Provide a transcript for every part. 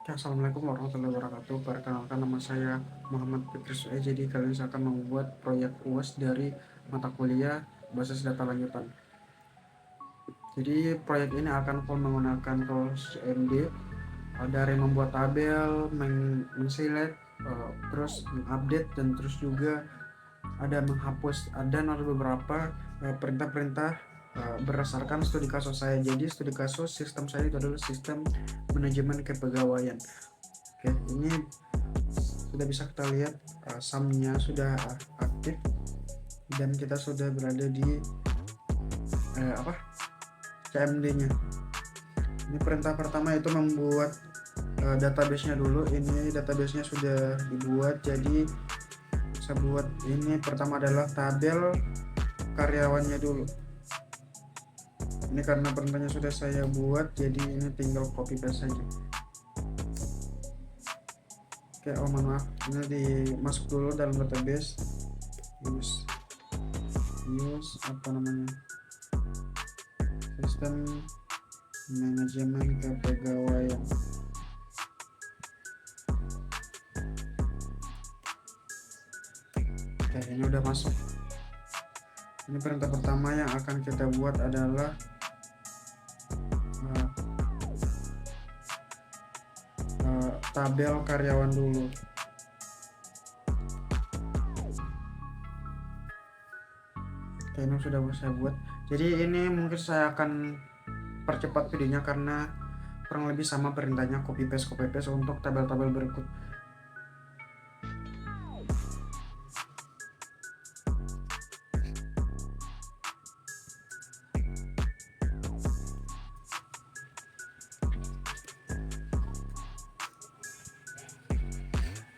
Assalamualaikum warahmatullahi wabarakatuh. Perkenalkan, nama saya Muhammad Fikri. Jadi kali ini saya akan membuat proyek UAS dari mata kuliah basis data lanjutan. Jadi proyek ini akan menggunakan tools MD dari membuat tabel, men-select, terus mengupdate, dan terus juga ada menghapus, dan ada beberapa perintah-perintah berdasarkan studi kasus saya. Jadi studi kasus sistem saya itu adalah sistem manajemen kepegawaian. Oke, ini sudah bisa kita lihat sumnya sudah aktif dan kita sudah berada di CMD-nya. Ini perintah pertama itu membuat database-nya dulu. Ini database-nya sudah dibuat, jadi saya buat ini pertama adalah tabel karyawannya dulu. Ini karena perintahnya sudah saya buat, jadi ini tinggal copy paste saja. Oke, mohon maaf, ini dimasuk dulu dalam database. Use apa namanya, sistem manajemen kepegawaian. Oke, ini udah masuk. Ini perintah pertama yang akan kita buat adalah tabel karyawan dulu. Oke, ini sudah saya buat. Jadi ini mungkin saya akan percepat videonya karena kurang lebih sama perintahnya, copy paste untuk tabel-tabel berikut.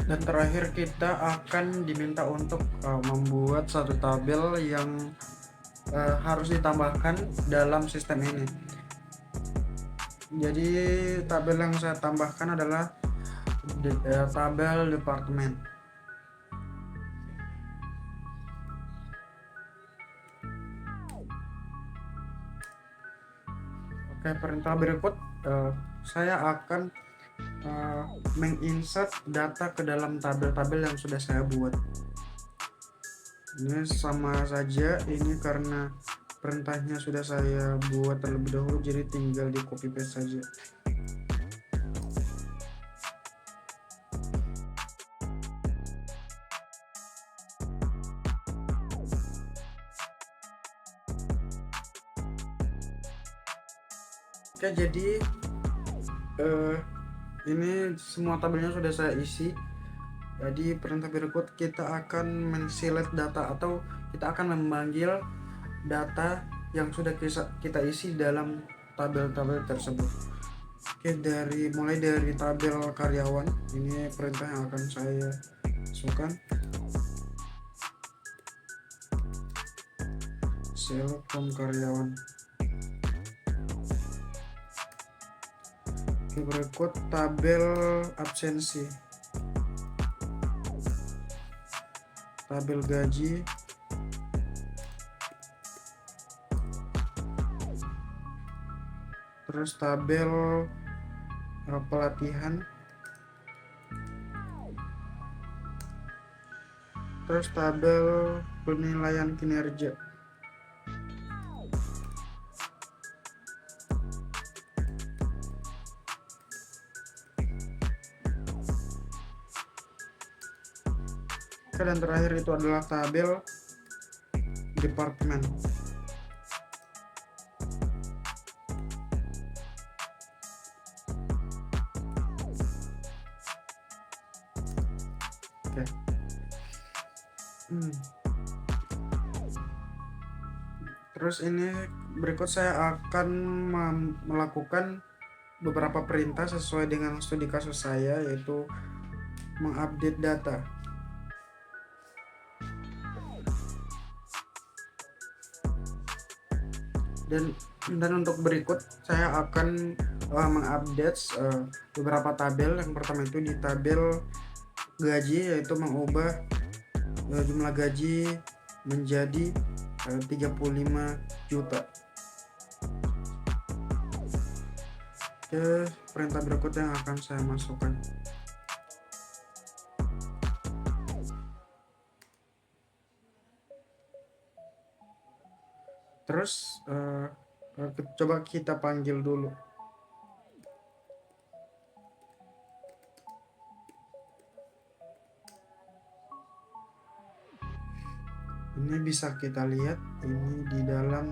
Dan terakhir kita akan diminta untuk membuat satu tabel yang harus ditambahkan dalam sistem ini. Jadi tabel yang saya tambahkan adalah tabel departemen. Oke, perintah berikut saya akan menginsert data ke dalam tabel-tabel yang sudah saya buat. Ini sama saja, ini karena perintahnya sudah saya buat terlebih dahulu, jadi tinggal di copy paste saja. Oke, jadi ini semua tabelnya sudah saya isi. Jadi perintah berikut kita akan men-select data, atau kita akan memanggil data yang sudah kita isi dalam tabel-tabel tersebut. Oke, mulai dari tabel karyawan, ini perintah yang akan saya masukkan. Select from karyawan. Oke, berikut tabel absensi, tabel gaji, terus tabel pelatihan, terus tabel penilaian kinerja. Dan terakhir itu adalah tabel departemen. Oke. Terus ini berikut saya akan melakukan beberapa perintah sesuai dengan studi kasus saya, yaitu mengupdate data. Dan untuk berikut saya akan mengupdate beberapa tabel. Yang pertama itu di tabel gaji, yaitu mengubah jumlah gaji menjadi 35 juta. Oke, Oke, perintah berikut yang akan saya masukkan. Terus coba kita panggil dulu. Ini bisa kita lihat ini di dalam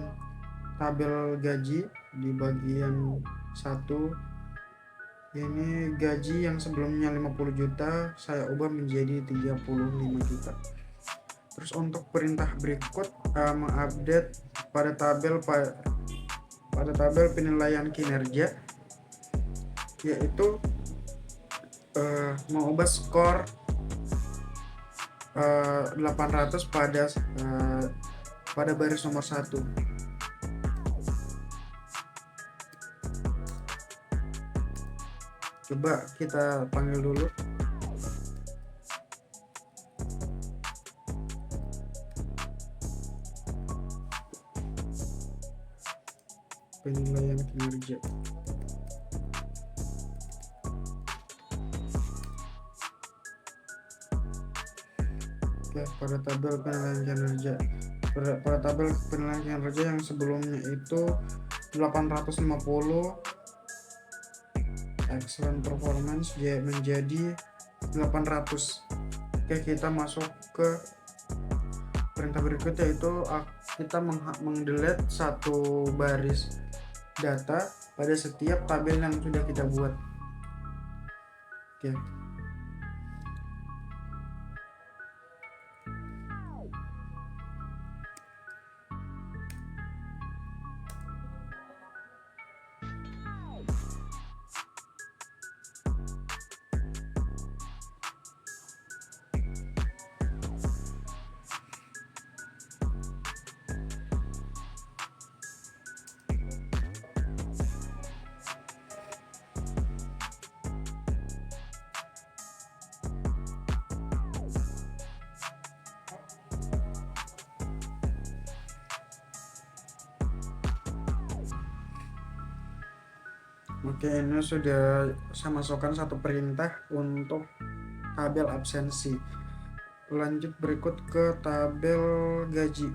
tabel gaji di bagian 1. Ini gaji yang sebelumnya 50 juta saya ubah menjadi 35 juta. Terus untuk perintah berikut mengupdate pada tabel penilaian kinerja, yaitu mengubah skor 800 pada baris nomor 1. Coba kita panggil dulu. Penilaian kinerja. Oke, pada tabel penilaian kinerja. Pada tabel penilaian kinerja yang sebelumnya itu 850 excellent performance menjadi 800. Oke, kita masuk ke perintah berikutnya, yaitu kita mendelete satu baris data pada setiap tabel yang sudah kita buat. Oke. Oke, ini sudah saya masukkan satu perintah untuk tabel absensi. Lanjut berikut ke tabel gaji.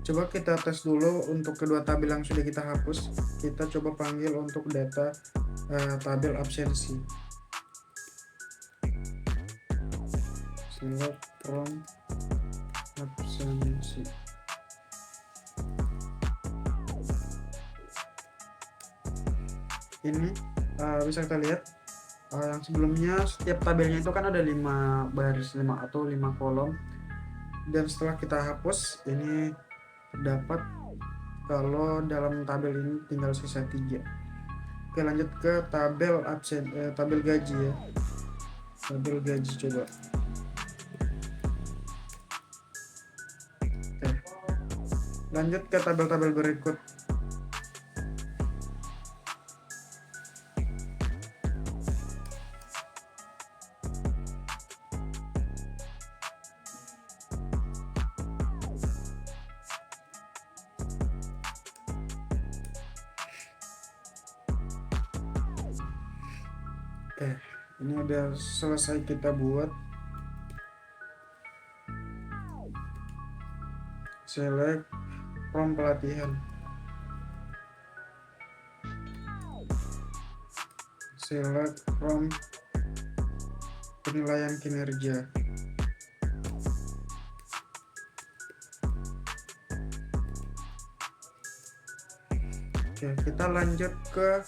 Coba kita tes dulu untuk kedua tabel yang sudah kita hapus. Kita coba panggil untuk data tabel absensi. Select from absensi. Ini bisa kita lihat yang sebelumnya setiap tabelnya itu kan ada 5 baris, 5 atau 5 kolom, dan setelah kita hapus ini terdapat kalau dalam tabel ini tinggal sisa 3. Oke, lanjut ke tabel tabel gaji ya. Tabel gaji coba. Oke. Lanjut ke tabel-tabel berikut. Oke, ini udah selesai kita buat. Select from pelatihan. Select from penilaian kinerja. Oke, kita lanjut ke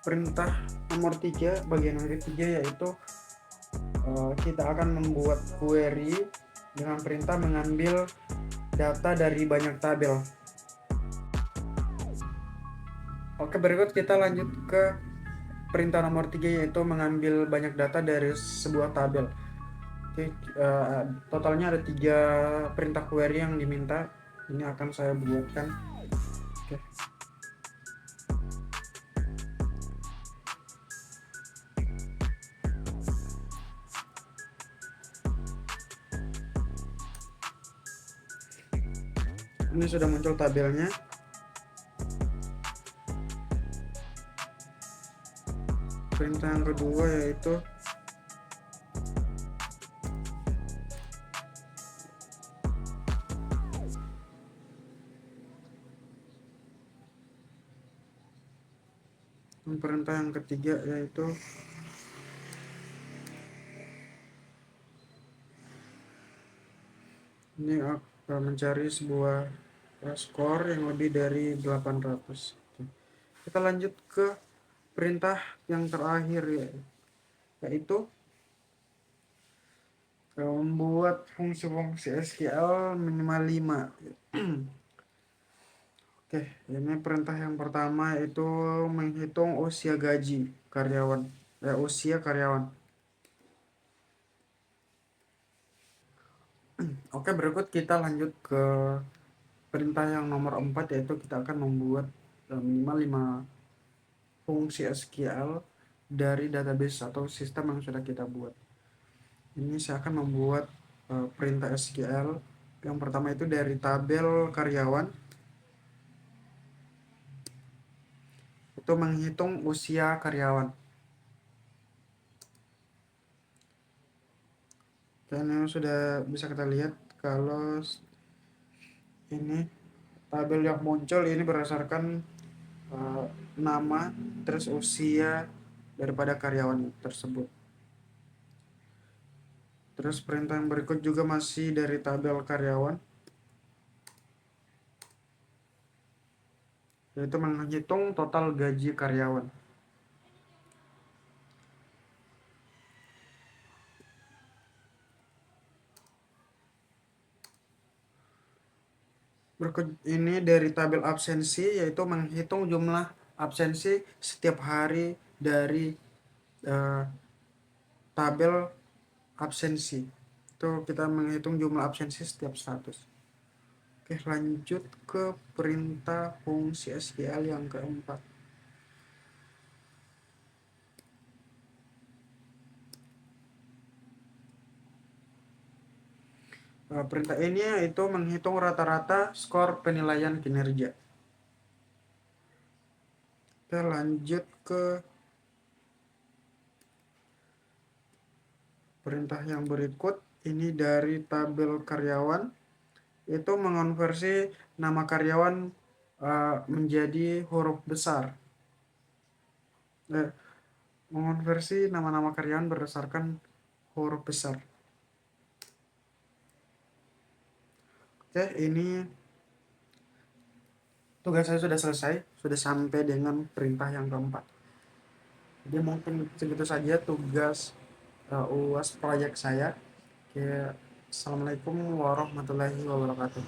perintah nomor 3, bagian yang ketiga, yaitu kita akan membuat query dengan perintah mengambil data dari banyak tabel. Oke, berikut kita lanjut ke perintah nomor 3, yaitu mengambil banyak data dari sebuah tabel. Oke, totalnya ada 3 perintah query yang diminta. Ini akan saya buatkan. Oke. Ini sudah muncul tabelnya. Perintah yang kedua yaitu perintah yang ketiga yaitu ini akan mencari sebuah skor yang lebih dari 800. Kita lanjut ke perintah yang terakhir yaitu membuat fungsi-fungsi SQL minimal 5. Oke, ini perintah yang pertama yaitu menghitung usia gaji karyawan. Usia karyawan. Oke, berikut kita lanjut ke perintah yang nomor 4 yaitu kita akan membuat minimal 5 fungsi SQL dari database atau sistem yang sudah kita buat. Ini saya akan membuat perintah SQL. Yang pertama itu dari tabel karyawan. Itu menghitung usia karyawan. Dan yang sudah bisa kita lihat kalau ini tabel yang muncul ini berdasarkan nama terus usia daripada karyawan tersebut. Terus perintah yang berikut juga masih dari tabel karyawan, yaitu menghitung total gaji karyawan. Berikut ini dari tabel absensi, yaitu menghitung jumlah absensi setiap hari dari tabel absensi. Itu kita menghitung jumlah absensi setiap status. Oke, lanjut ke perintah fungsi SQL yang keempat. Perintah ini itu menghitung rata-rata skor penilaian kinerja. Kita lanjut ke perintah yang berikut. Ini dari tabel karyawan, itu mengonversi nama karyawan menjadi huruf besar. Mengonversi nama-nama karyawan berdasarkan huruf besar. Oke, ini tugas saya sudah selesai, sudah sampai dengan perintah yang keempat. Jadi mungkin segitu saja tugas UAS proyek saya. Oke, assalamualaikum warahmatullahi wabarakatuh.